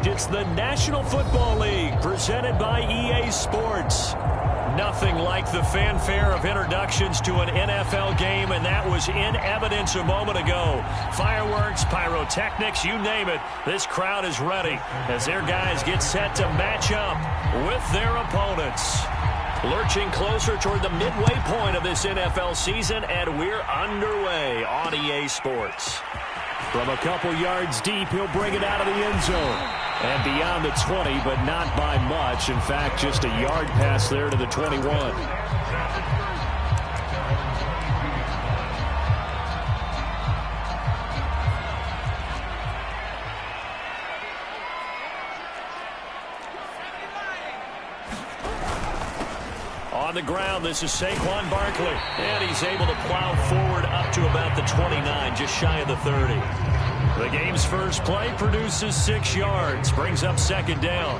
It's the National Football League presented by EA Sports. Nothing like the fanfare of introductions to an NFL game, and that was in evidence a moment ago. Fireworks, pyrotechnics, you name it. This crowd is ready as their guys get set to match up with their opponents. Lurching closer toward the midway point of this NFL season, and we're underway on EA Sports. From a couple yards deep, he'll bring it out of the end zone. And beyond the 20, but not by much. In fact, just a yard pass there to the 21. On the ground, this is Saquon Barkley. And he's able to plow forward up to about the 29, just shy of the 30. The game's first play produces 6 yards, brings up second down.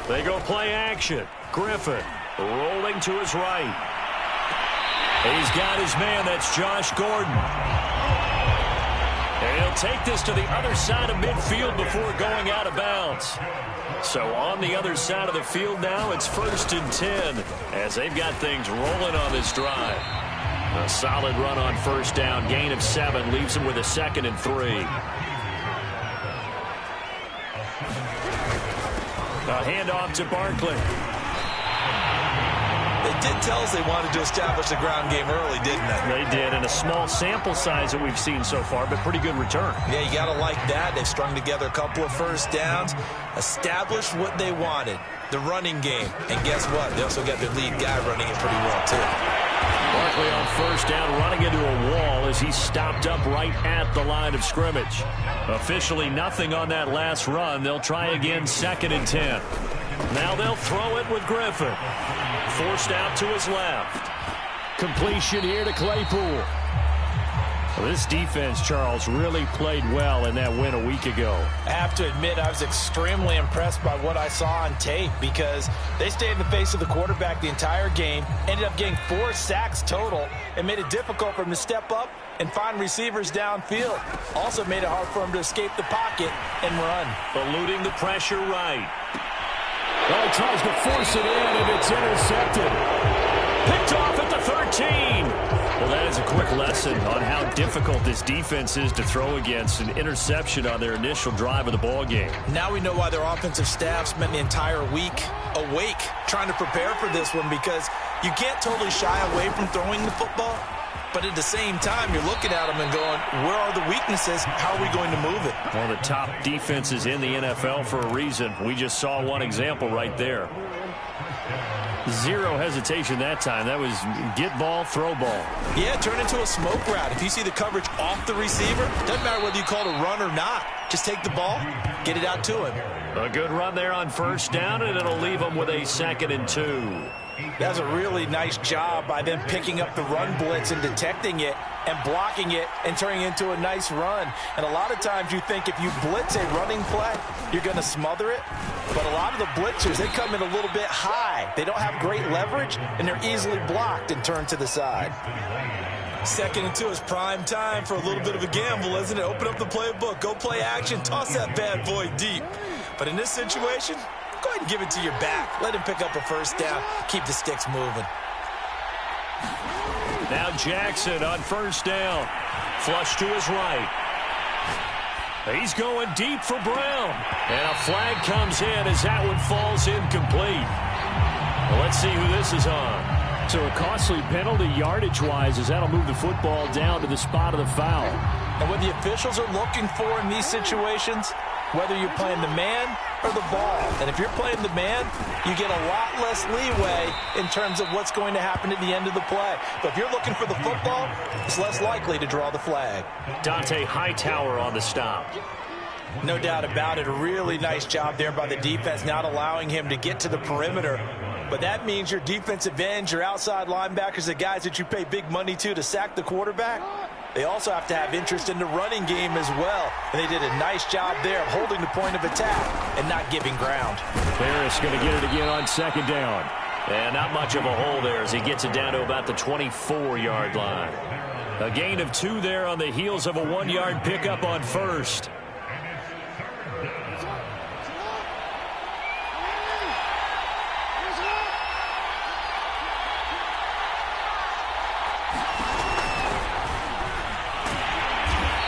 They go play action. Griffin rolling to his right. He's got his man. That's Josh Gordon. And he'll take this to the other side of midfield before going out of bounds. So on the other side of the field now, it's 1st and 10 as they've got things rolling on this drive. A solid run on first down. Gain of 7 leaves them with a 2nd and 3. A handoff to Barkley. They did tell us they wanted to establish the ground game early, didn't they? They did, and a small sample size that we've seen so far, but pretty good return. Yeah, you got to like that. They've strung together a couple of first downs, established what they wanted, the running game. And guess what? They also got their lead guy running it pretty well, too. Barkley on first down, running into a wall as he stopped up right at the line of scrimmage. Officially nothing on that last run. They'll try again, 2nd and 10. Now they'll throw it with Griffin. Forced out to his left. Completion here to Claypool. Well, this defense, Charles, really played well in that win a week ago. I have to admit, I was extremely impressed by what I saw on tape because they stayed in the face of the quarterback the entire game, ended up getting 4 sacks total, and made it difficult for him to step up and find receivers downfield. Also made it hard for him to escape the pocket and run. Eluding the pressure right. Well, he tries to force it in, and it's intercepted. Picked off at the 13. Well, that is a quick lesson on how difficult this defense is to throw against. An interception on their initial drive of the ball game. Now we know why their offensive staff spent the entire week awake trying to prepare for this one, because you can't totally shy away from throwing the football. But at the same time, you're looking at them and going, where are the weaknesses? How are we going to move it? One of the top defenses in the NFL for a reason. We just saw one example right there. Zero hesitation that time. That was get ball, throw ball. Yeah, turn into a smoke route. If you see the coverage off the receiver, doesn't matter whether you call it a run or not. Just take the ball, get it out to him. A good run there on first down, and it'll leave them with a 2nd and 2. That's a really nice job by them picking up the run blitz and detecting it and blocking it and turning it into a nice run. And a lot of times you think if you blitz a running play, you're going to smother it. But a lot of the blitzers, they come in a little bit high. They don't have great leverage, and they're easily blocked and turned to the side. 2nd and 2 is prime time for a little bit of a gamble, isn't it? Open up the playbook, go play action, toss that bad boy deep. But in this situation, go ahead and give it to your back. Let him pick up a first down. Keep the sticks moving. Now Jackson on first down. Flush to his right. He's going deep for Brown. And a flag comes in as that one falls incomplete. Well, let's see who this is on. So a costly penalty yardage-wise as that'll move the football down to the spot of the foul. And what the officials are looking for in these situations, whether you're playing the man or the ball. And if you're playing the man, you get a lot less leeway in terms of what's going to happen at the end of the play. But if you're looking for the football, it's less likely to draw the flag. Dante Hightower on the stop. No doubt about it. A really nice job there by the defense, not allowing him to get to the perimeter. But that means your defensive ends, your outside linebackers, the guys that you pay big money to sack the quarterback, They also have to have interest in the running game as well. And they did a nice job there of holding the point of attack and not giving ground. Harris going to get it again on second down. And not much of a hole there as he gets it down to about the 24-yard line. A gain of 2 there on the heels of a 1-yard pickup on first.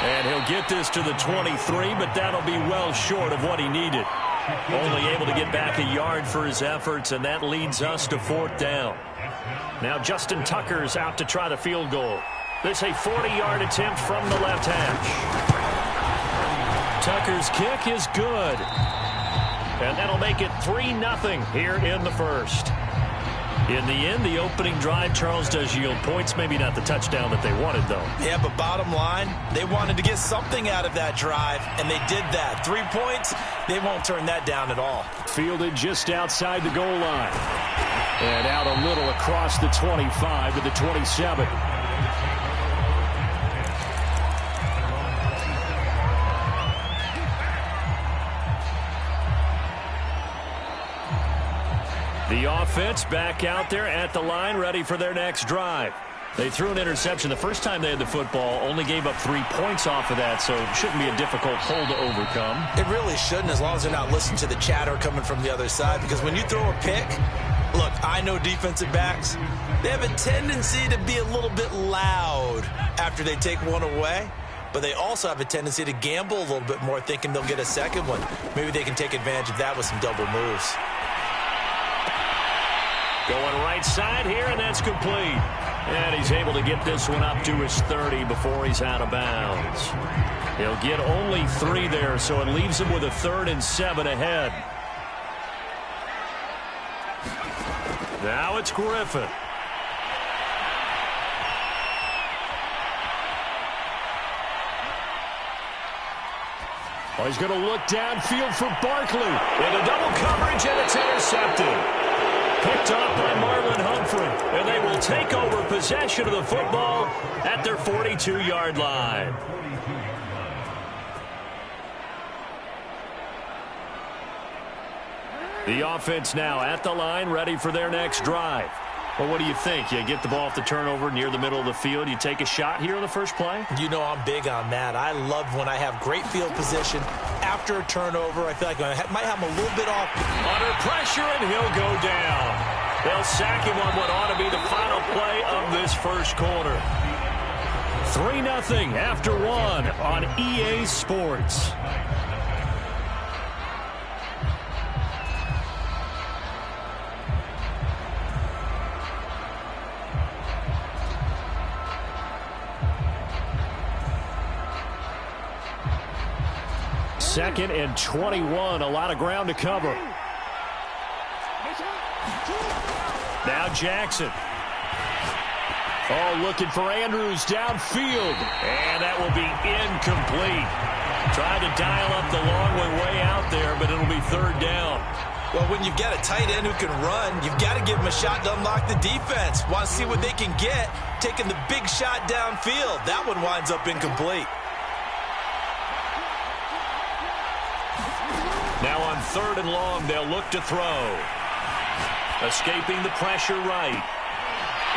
And he'll get this to the 23, but that'll be well short of what he needed. Only able to get back a yard for his efforts, and that leads us to 4th down. Now Justin Tucker's out to try the field goal. This a 40-yard attempt from the left hash. Tucker's kick is good. And that'll make it 3-0 here in the first. In the end, the opening drive, Charles, does yield points. Maybe not the touchdown that they wanted, though. Yeah, but bottom line, they wanted to get something out of that drive, and they did that. 3 points, they won't turn that down at all. Fielded just outside the goal line. And out a little across the 25 to the 27. The offense back out there at the line, ready for their next drive. They threw an interception the first time they had the football, only gave up 3 points off of that, so it shouldn't be a difficult hole to overcome. It really shouldn't, as long as they're not listening to the chatter coming from the other side, because when you throw a pick, look, I know defensive backs, they have a tendency to be a little bit loud after they take one away, but they also have a tendency to gamble a little bit more, thinking they'll get a second one. Maybe they can take advantage of that with some double moves. Going right side here, and that's complete. And he's able to get this one up to his 30 before he's out of bounds. He'll get only 3 there, so it leaves him with a 3rd and 7 ahead. Now it's Griffin. Oh, he's going to look downfield for Barkley. Into double coverage, and it's intercepted. Picked off by Marlon Humphrey, and they will take over possession of the football at their 42-yard line. The offense now at the line, ready for their next drive. Well, what do you think? You get the ball off the turnover near the middle of the field. You take a shot here on the first play? You know I'm big on that. I love when I have great field position. After a turnover, I feel like I might have him a little bit off. Under pressure, and he'll go down. They'll sack him on what ought to be the final play of this first quarter. 3-0 after 1 on EA Sports. Second and 21, a lot of ground to cover. Now Jackson. Oh, looking for Andrews downfield. And that will be incomplete. Tried to dial up the long way out there, but it'll be 3rd down. Well, when you've got a tight end who can run, you've got to give him a shot to unlock the defense. Want to see what they can get, taking the big shot downfield. That one winds up incomplete. Now on 3rd and long, they'll look to throw. Escaping the pressure right.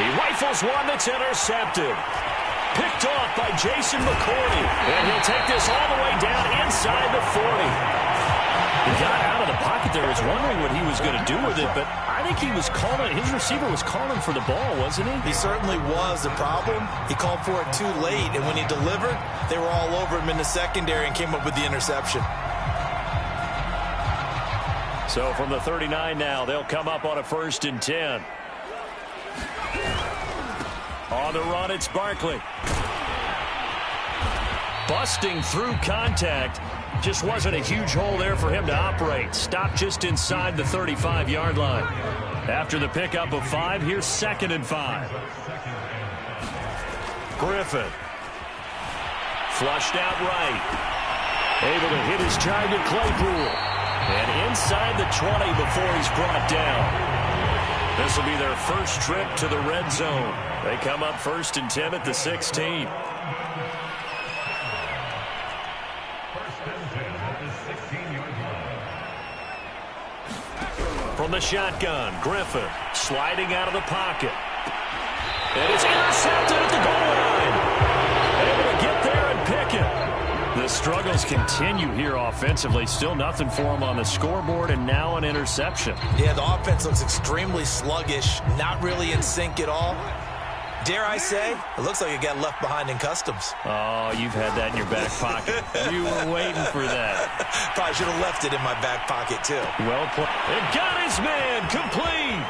He rifles one that's intercepted. Picked off by Jason McCourty. And he'll take this all the way down inside the 40. He got out of the pocket there. Was wondering what he was going to do with it, but I think he was calling. His receiver was calling for the ball, wasn't he? He certainly was. The problem, he called for it too late, and when he delivered, they were all over him in the secondary and came up with the interception. So from the 39 now, they'll come up on a 1st and 10. On the run, it's Barkley. Busting through contact. Just wasn't a huge hole there for him to operate. Stopped just inside the 35-yard line. After the pickup of 5, here's 2nd and 5. Griffin. Flushed out right. Able to hit his target, Claypool. And inside the 20 before he's brought down. This will be their first trip to the red zone. They come up 1st and 10 at the 16. From the shotgun, Griffin sliding out of the pocket. And it's intercepted at the goal line. Able to get there and pick it. The struggles continue here offensively. Still nothing for him on the scoreboard, and now an interception. Yeah, the offense looks extremely sluggish, not really in sync at all. Dare I say, it looks like it got left behind in customs. Oh, you've had that in your back pocket. You were waiting for that. Probably should have left it in my back pocket, too. Well played. And got his man complete.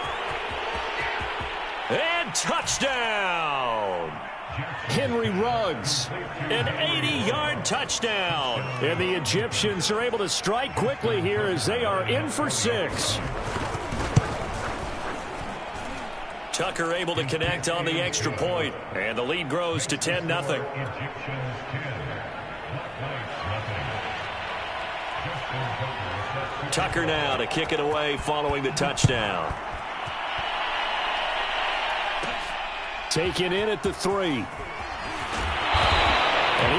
And touchdown. Henry Ruggs, an 80-yard touchdown. And the Egyptians are able to strike quickly here as they are in for 6. Tucker able to connect on the extra point, and the lead grows to 10-0. Tucker now to kick it away following the touchdown. Taken in at the 3. And he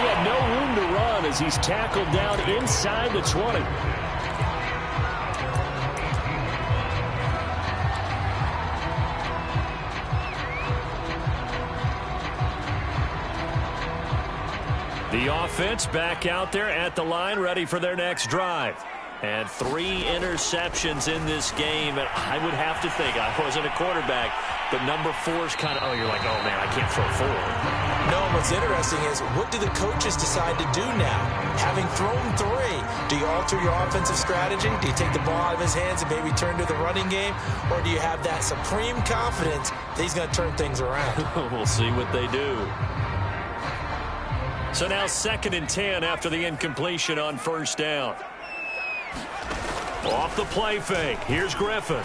had no room to run as he's tackled down inside the 20. The offense back out there at the line, ready for their next drive. And 3 interceptions in this game. And I would have to think, I wasn't a quarterback, but number 4 is kind of, you're like, oh, man, I can't throw 4. No, what's interesting is, what do the coaches decide to do now? Having thrown 3, do you alter your offensive strategy? Do you take the ball out of his hands and maybe turn to the running game? Or do you have that supreme confidence that he's going to turn things around? We'll see what they do. So now 2nd and 10 after the incompletion on first down. Off the play fake. Here's Griffin.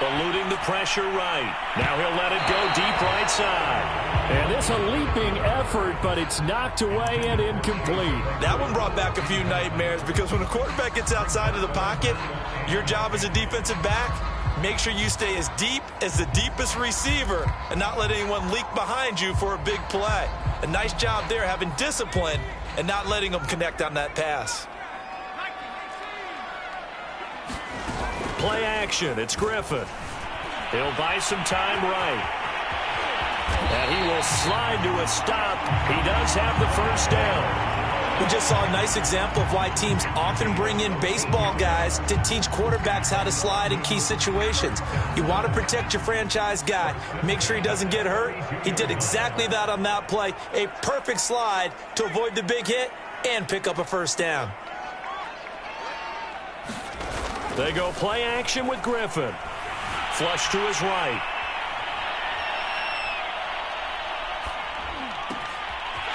Eluding the pressure right. Now he'll let it go deep right side. And it's a leaping effort, but it's knocked away and incomplete. That one brought back a few nightmares because when a quarterback gets outside of the pocket, your job as a defensive back, make sure you stay as deep as the deepest receiver and not let anyone leak behind you for a big play. A nice job there having discipline and not letting them connect on that pass. Play action. It's Griffin. He'll buy some time right. And he will slide to a stop. He does have the first down. We just saw a nice example of why teams often bring in baseball guys to teach quarterbacks how to slide in key situations. You want to protect your franchise guy. Make sure he doesn't get hurt. He did exactly that on that play. A perfect slide to avoid the big hit and pick up a first down. They go play action with Griffin. Flush to his right.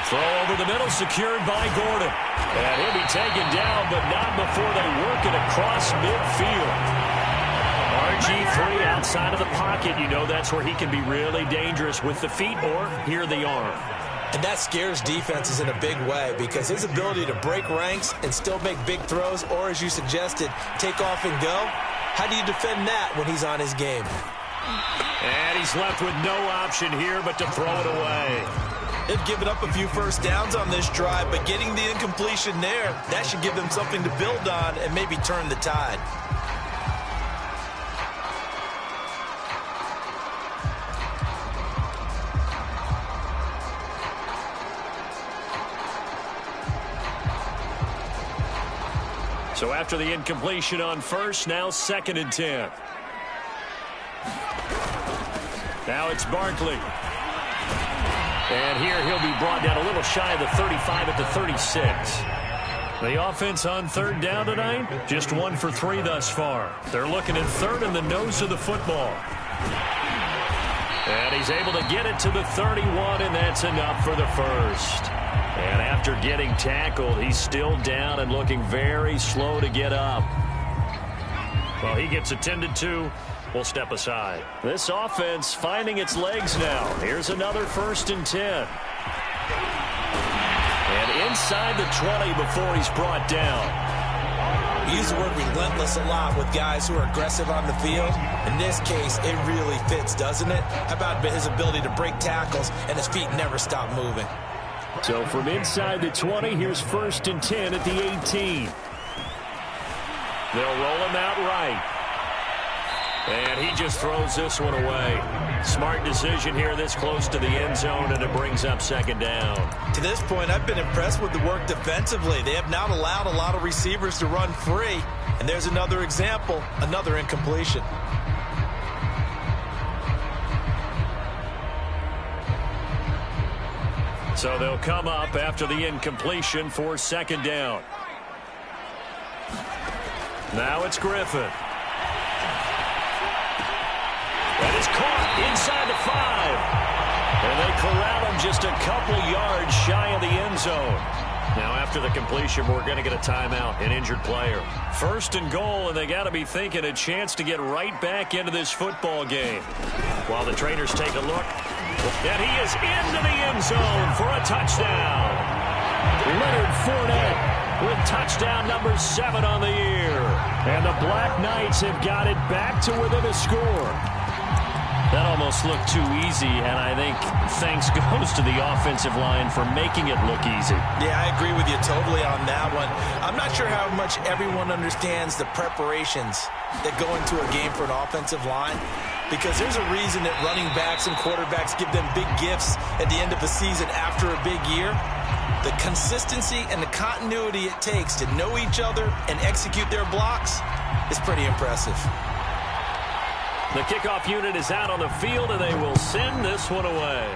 Throw over the middle, secured by Gordon. And he'll be taken down, but not before they work it across midfield. RG3 outside of the pocket. You know that's where he can be really dangerous with the feet or here the arm. And that scares defenses in a big way because his ability to break ranks and still make big throws, or as you suggested, take off and go, how do you defend that when he's on his game? And he's left with no option here but to throw it away. They've given up a few first downs on this drive, but getting the incompletion there, that should give them something to build on and maybe turn the tide. So after the incompletion on first, now 2nd and 10. Now it's Barkley. And here he'll be brought down a little shy of the 35 at the 36. The offense on 3rd down tonight, just 1 for 3 thus far. They're looking at 3rd in the nose of the football. And he's able to get it to the 31, and that's enough for the first. And after getting tackled, he's still down and looking very slow to get up. Well, he gets attended to. We'll step aside. This offense finding its legs now. Here's another 1st and 10. And inside the 20 before he's brought down. We use the word relentless a lot with guys who are aggressive on the field. In this case, it really fits, doesn't it? How about his ability to break tackles and his feet never stop moving? So from inside the 20, here's 1st and 10 at the 18. They'll roll him out right. And he just throws this one away. Smart decision here this close to the end zone, and it brings up second down. To this point, I've been impressed with the work defensively. They have not allowed a lot of receivers to run free. And there's another example, another incompletion. So they'll come up after the incompletion for second down. Now it's Griffin. That is caught inside the 5. And they corral him just a couple yards shy of the end zone. Now after the completion, we're going to get a timeout, an injured player. First and goal, and they got to be thinking a chance to get right back into this football game. While the trainers take a look, and he is into the end zone for a touchdown. Leonard Fournette with touchdown number 7 on the year. And the Black Knights have got it back to within a score. That almost looked too easy, and I think thanks goes to the offensive line for making it look easy. Yeah, I agree with you totally on that one. I'm not sure how much everyone understands the preparations that go into a game for an offensive line, because there's a reason that running backs and quarterbacks give them big gifts at the end of the season after a big year. The consistency and the continuity it takes to know each other and execute their blocks is pretty impressive. The kickoff unit is out on the field, and they will send this one away.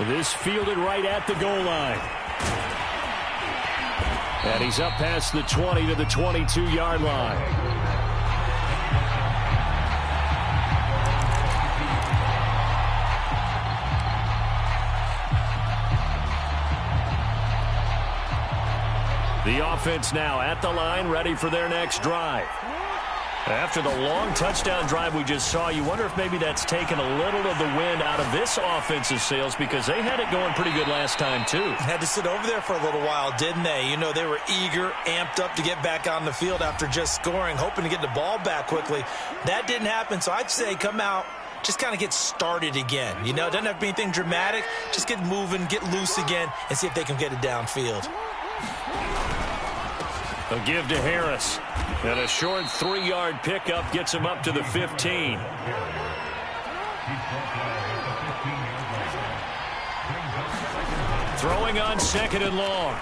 This fielded right at the goal line. And he's up past the 20 to the 22-yard line. The offense now at the line, ready for their next drive. After the long touchdown drive we just saw, you wonder if maybe that's taken a little of the wind out of this offensive sails, because they had it going pretty good last time, too. Had to sit over there for a little while, didn't they? You know, they were eager, amped up to get back on the field after just scoring, hoping to get the ball back quickly. That didn't happen, so I'd say come out, just kind of get started again. You know, it doesn't have to be anything dramatic. Just get moving, get loose again, and see if they can get it downfield. A give to Harris. And a short 3-yard pickup gets him up to the 15. Throwing on second and long.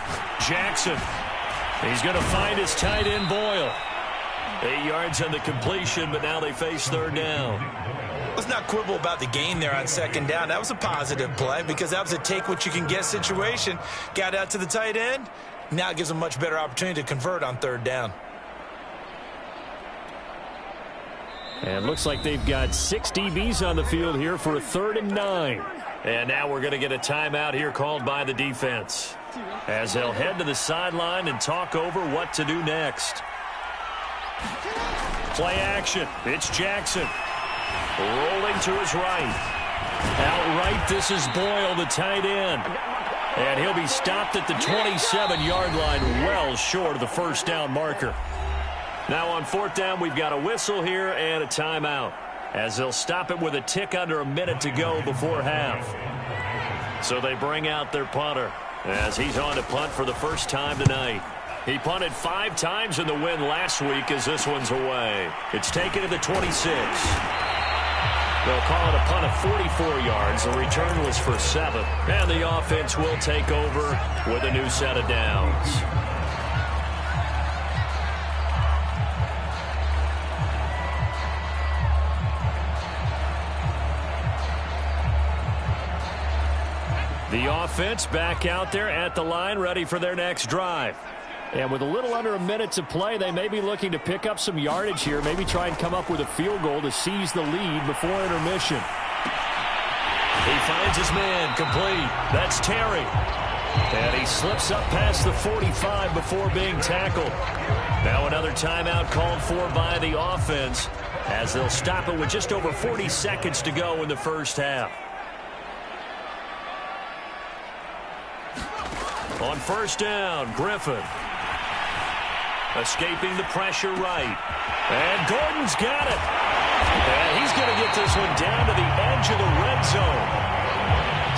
Jackson. He's going to find his tight end Boyle. 8 yards on the completion, but now they face third down. Let's not quibble about the gain there on second down. That was a positive play because that was a take-what-you-can-get situation. Got out to the tight end. Now it gives them a much better opportunity to convert on third down. And looks like they've got 6 DBs on the field here for a 3rd and 9. And now we're going to get a timeout here called by the defense, as they'll head to the sideline and talk over what to do next. Play action. It's Jackson. Rolling to his right. Outright, this is Boyle, the tight end. And he'll be stopped at the 27-yard line, well short of the first down marker. Now on 4th down, we've got a whistle here and a timeout, as they'll stop it with a tick under a minute to go before half. So they bring out their punter, as he's on to punt for the first time tonight. He punted 5 times in the win last week, as this one's away. It's taken to the 26. They'll call it a punt of 44 yards. The return was for 7. And the offense will take over with a new set of downs. The offense back out there at the line, ready for their next drive. And with a little under a minute to play, they may be looking to pick up some yardage here, maybe try and come up with a field goal to seize the lead before intermission. He finds his man, complete. That's Terry. And he slips up past the 45 before being tackled. Now another timeout called for by the offense, as they'll stop it with just over 40 seconds to go in the first half. On first down, Griffin. Escaping the pressure right. And Gordon's got it. And he's going to get this one down to the edge of the red zone.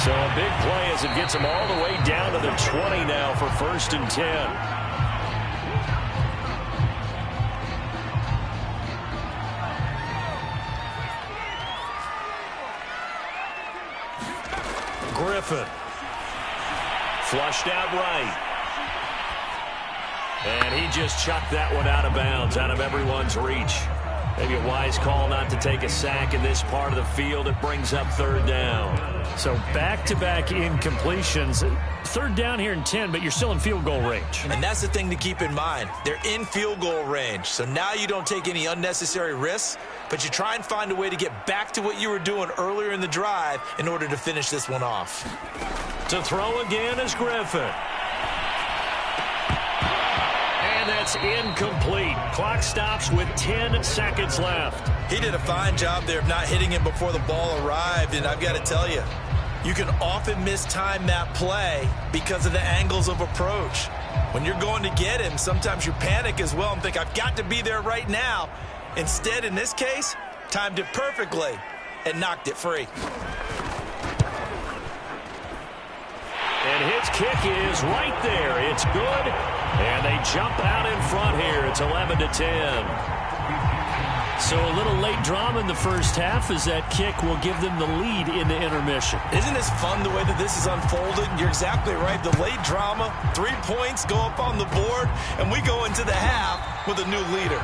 So a big play as it gets him all the way down to the 20 now for 1st and 10. Griffin. Flushed out right. And he just chucked that one out of bounds, out of everyone's reach. Maybe a wise call not to take a sack in this part of the field. It brings up third down. So back-to-back incompletions. Third down here in 10, but you're still in field goal range. And that's the thing to keep in mind. They're in field goal range. So now you don't take any unnecessary risks, but you try and find a way to get back to what you were doing earlier in the drive in order to finish this one off. To throw again is Griffin. And that's incomplete. Clock stops with 10 seconds left. He did a fine job there of not hitting him before the ball arrived, and I've got to tell you, you can often mistime that play because of the angles of approach. When you're going to get him, sometimes you panic as well and think, I've got to be there right now. Instead, in this case, timed it perfectly and knocked it free. And his kick is right there. It's good. And they jump out in front here. It's 11-10. So a little late drama in the first half as that kick will give them the lead into intermission. Isn't this fun the way that this is unfolded? You're exactly right. The late drama, 3 points go up on the board, and we go into the half with a new leader.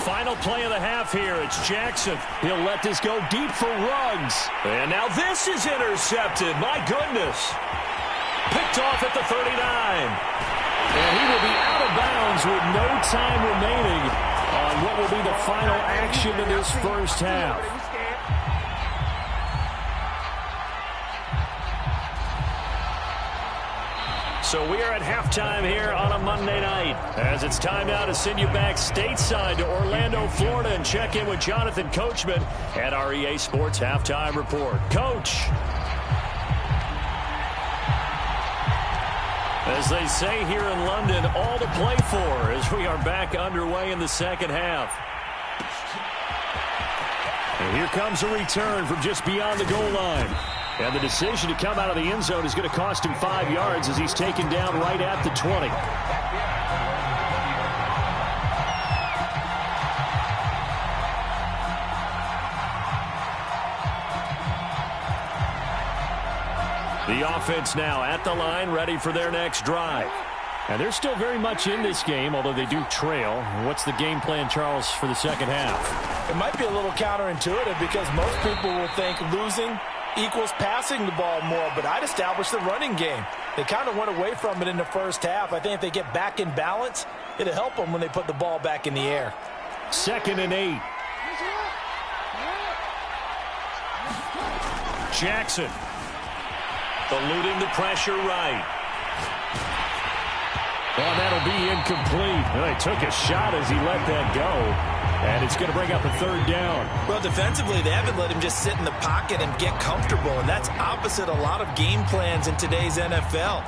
Final play of the half here. It's Jackson. He'll let this go deep for Ruggs. And now this is intercepted. My goodness. Picked off at the 39. And he will be out of bounds with no time remaining on what will be the final action in this first half. So we are at halftime here on a Monday night, as it's time now to send you back stateside to Orlando, Florida, and check in with Jonathan Coachman at our EA Sports Halftime Report. Coach. As they say here in London, all to play for as we are back underway in the second half. And here comes a return from just beyond the goal line. And the decision to come out of the end zone is going to cost him 5 yards as he's taken down right at the 20. The offense now at the line, ready for their next drive. And they're still very much in this game, although they do trail. What's the game plan, Charles, for the second half? It might be a little counterintuitive because most people will think losing equals passing the ball more, but I'd establish the running game. They kind of went away from it in the first half. I think if they get back in balance, it'll help them when they put the ball back in the air. 2nd and 8. Jackson. Eluding the pressure right. Well, that'll be incomplete. Well, he took a shot as he let that go. And it's going to bring up a third down. Well, defensively, they haven't let him just sit in the pocket and get comfortable, and that's opposite a lot of game plans in today's NFL.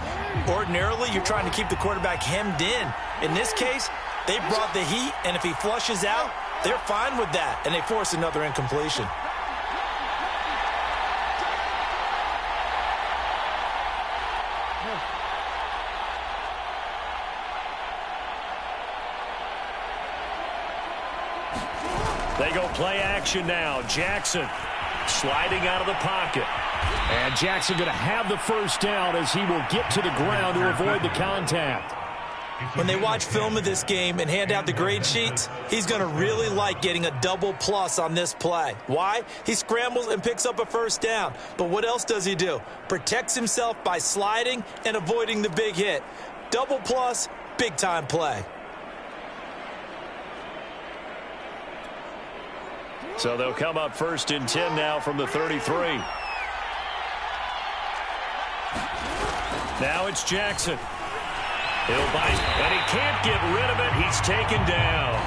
Ordinarily, you're trying to keep the quarterback hemmed in. In this case, they brought the heat, and if he flushes out, they're fine with that, and they force another incompletion. They go play action now. Jackson sliding out of the pocket. And Jackson going to have the first down as he will get to the ground to avoid the contact. When they watch film of this game and hand out the grade sheets, he's going to really like getting a double plus on this play. Why? He scrambles and picks up a first down. But what else does he do? Protects himself by sliding and avoiding the big hit. Double plus, big-time play. So they'll come up 1st and 10 now from the 33. Now it's Jackson. He'll bite, and he can't get rid of it. He's taken down.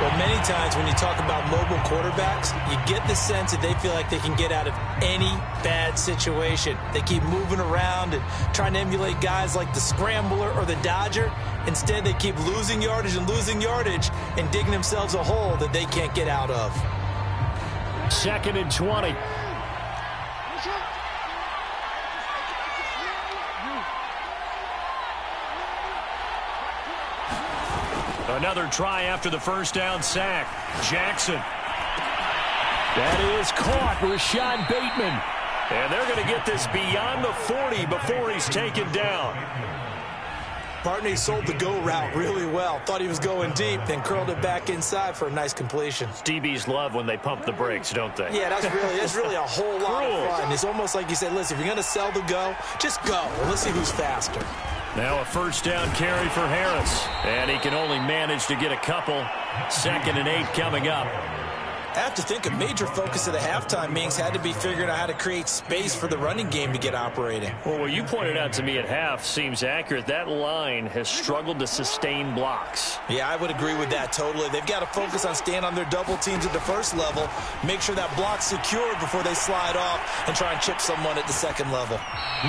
Well, many times when you talk about mobile quarterbacks, you get the sense that they feel like they can get out of any bad situation. They keep moving around and trying to emulate guys like the Scrambler or the Dodger. Instead, they keep losing yardage and digging themselves a hole that they can't get out of. 2nd and 20. Another try after the first down sack. Jackson. That is caught. Rashad Bateman. And they're going to get this beyond the 40 before he's taken down. Partney sold the go route really well. Thought he was going deep, then curled it back inside for a nice completion. DBs love when they pump the brakes, don't they? Yeah, that's really a whole lot of fun. It's almost like you said, listen, if you're going to sell the go, just go. Well, let's see who's faster. Now a first down carry for Harris. And he can only manage to get a couple. 2nd and 8 coming up. I have to think a major focus of the halftime meetings had to be figuring out how to create space for the running game to get operating. Well, what you pointed out to me at half seems accurate. That line has struggled to sustain blocks. Yeah, I would agree with that totally. They've got to focus on staying on their double teams at the first level, make sure that block's secured before they slide off and try and chip someone at the second level.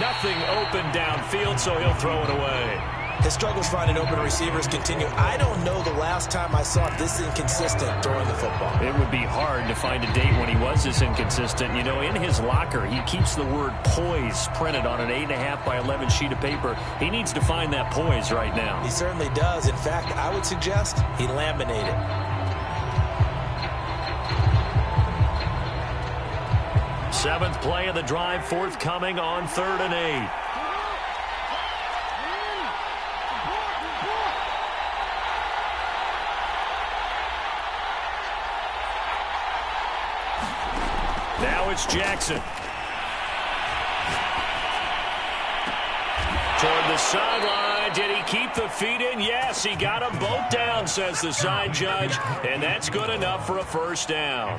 Nothing open downfield, so he'll throw it away. His struggles finding open receivers continue. I don't know the last time I saw him this inconsistent throwing the football. It would be hard to find a date when he was this inconsistent. You know, in his locker, he keeps the word poise printed on an 8.5 by 11 sheet of paper. He needs to find that poise right now. He certainly does. In fact, I would suggest he laminate it. Seventh play of the drive, forthcoming on 3rd and 8. Now it's Jackson. Toward the sideline. Did he keep the feet in? Yes, he got them both down, says the side judge. And that's good enough for a first down.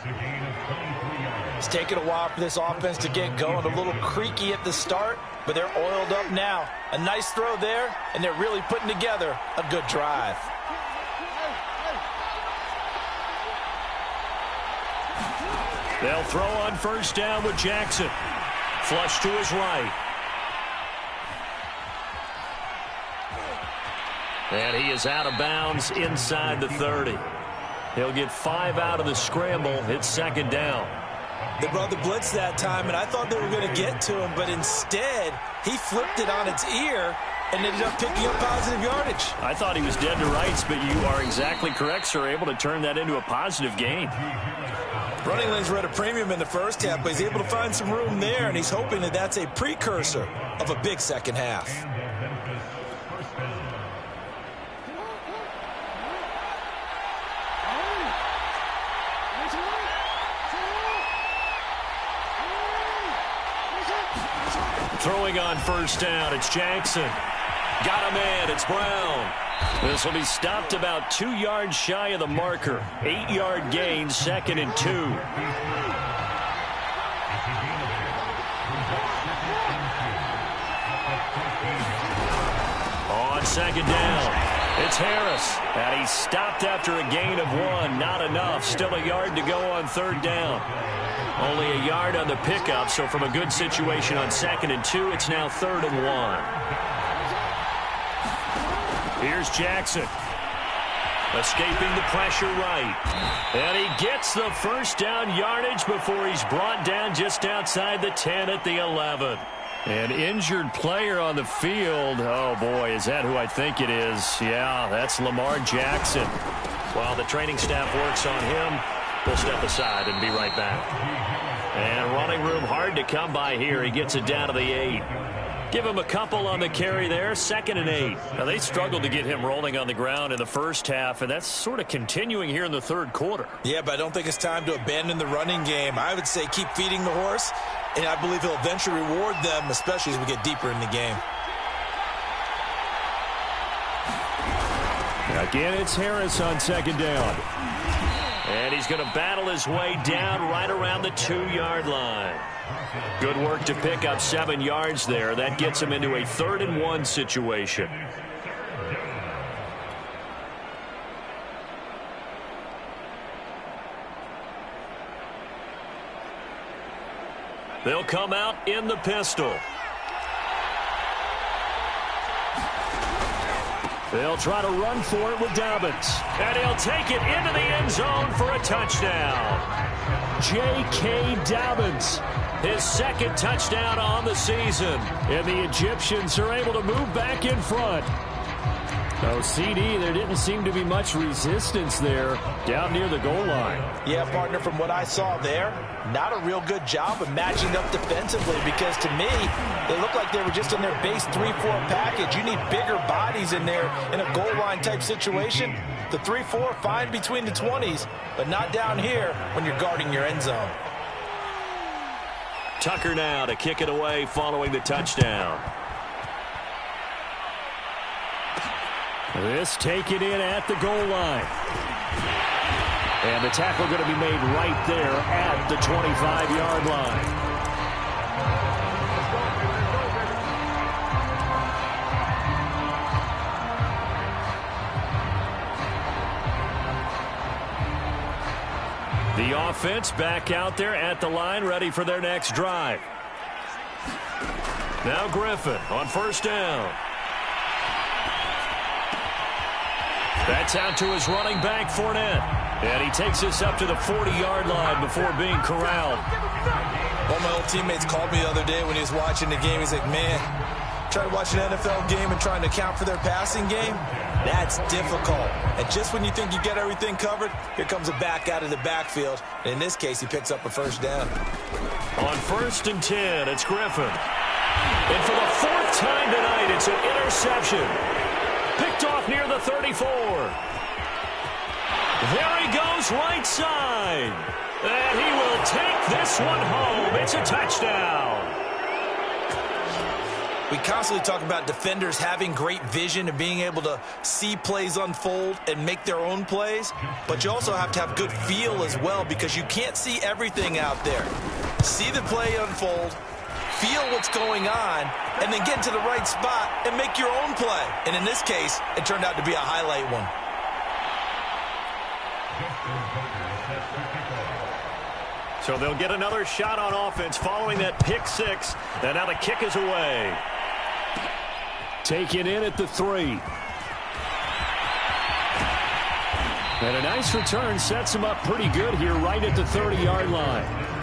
It's taken a while for this offense to get going. A little creaky at the start, but they're oiled up now. A nice throw there, and they're really putting together a good drive. They'll throw on first down with Jackson. Flush to his right. And he is out of bounds inside the 30. He'll get 5 out of the scramble. It's 2nd down. They brought the blitz that time, and I thought they were going to get to him, but instead, he flipped it on its ear and ended up picking up positive yardage. I thought he was dead to rights, but you are exactly correct, sir. Able to turn that into a positive gain. Running lanes were at a premium in the first half, but he's able to find some room there, and he's hoping that that's a precursor of a big second half. Throwing on first down, it's Jackson. Got him in, it's Brown. This will be stopped about 2 yards shy of the marker. 8-yard gain, 2nd and 2. On 2nd down, it's Harris. And he's stopped after a gain of 1. Not enough. Still a yard to go on 3rd down. Only a yard on the pickup, so from a good situation on 2nd and 2, it's now 3rd and 1. Here's Jackson. Escaping the pressure right. And he gets the first down yardage before he's brought down just outside the 10 at the 11. An injured player on the field. Oh, boy, is that who I think it is? Yeah, that's Lamar Jackson. While the training staff works on him, we'll step aside and be right back. And running room hard to come by here. He gets it down to the 8. Give him a couple on the carry there. 2nd and 8. Now, they struggled to get him rolling on the ground in the first half, and that's sort of continuing here in the 3rd quarter. Yeah, but I don't think it's time to abandon the running game. I would say keep feeding the horse, and I believe he'll eventually reward them, especially as we get deeper in the game. Again, it's Harris on 2nd down. And he's going to battle his way down right around the 2-yard line. Good work to pick up 7 yards there. That gets him into a 3rd and 1 situation. They'll come out in the pistol. They'll try to run for it with Dobbins. And he'll take it into the end zone for a touchdown. J.K. Dobbins, his second touchdown on the season. And the Egyptians are able to move back in front. Oh, CD, there didn't seem to be much resistance there down near the goal line. Yeah, partner, from what I saw there, not a real good job of matching up defensively because to me, they looked like they were just in their base 3-4 package. You need bigger bodies in there in a goal line type situation. The 3-4, fine between the 20s, but not down here when you're guarding your end zone. Tucker now to kick it away following the touchdown. This taken in at the goal line. And the tackle going to be made right there at the 25-yard line. The offense back out there at the line, ready for their next drive. Now Griffin on first down. That's out to his running back, Fournette. And he takes us up to the 40-yard line before being corralled. One of my old teammates called me the other day when he was watching the game. He's like, man, trying to watch an NFL game and trying to account for their passing game, that's difficult. And just when you think you get everything covered, here comes a back out of the backfield. And in this case, he picks up a first down. On 1st and 10, it's Griffin. And for the 4th time tonight, it's an interception. Picked off near the 34. There he goes right side. And he will take this one home. It's a touchdown. We constantly talk about defenders having great vision and being able to see plays unfold and make their own plays. But you also have to have good feel as well because you can't see everything out there. See the play unfold, feel what's going on, and then get to the right spot and make your own play. And in this case, it turned out to be a highlight one. So they'll get another shot on offense following that pick six. And now the kick is away. Taken in at the 3. And a nice return sets him up pretty good here right at the 30-yard line.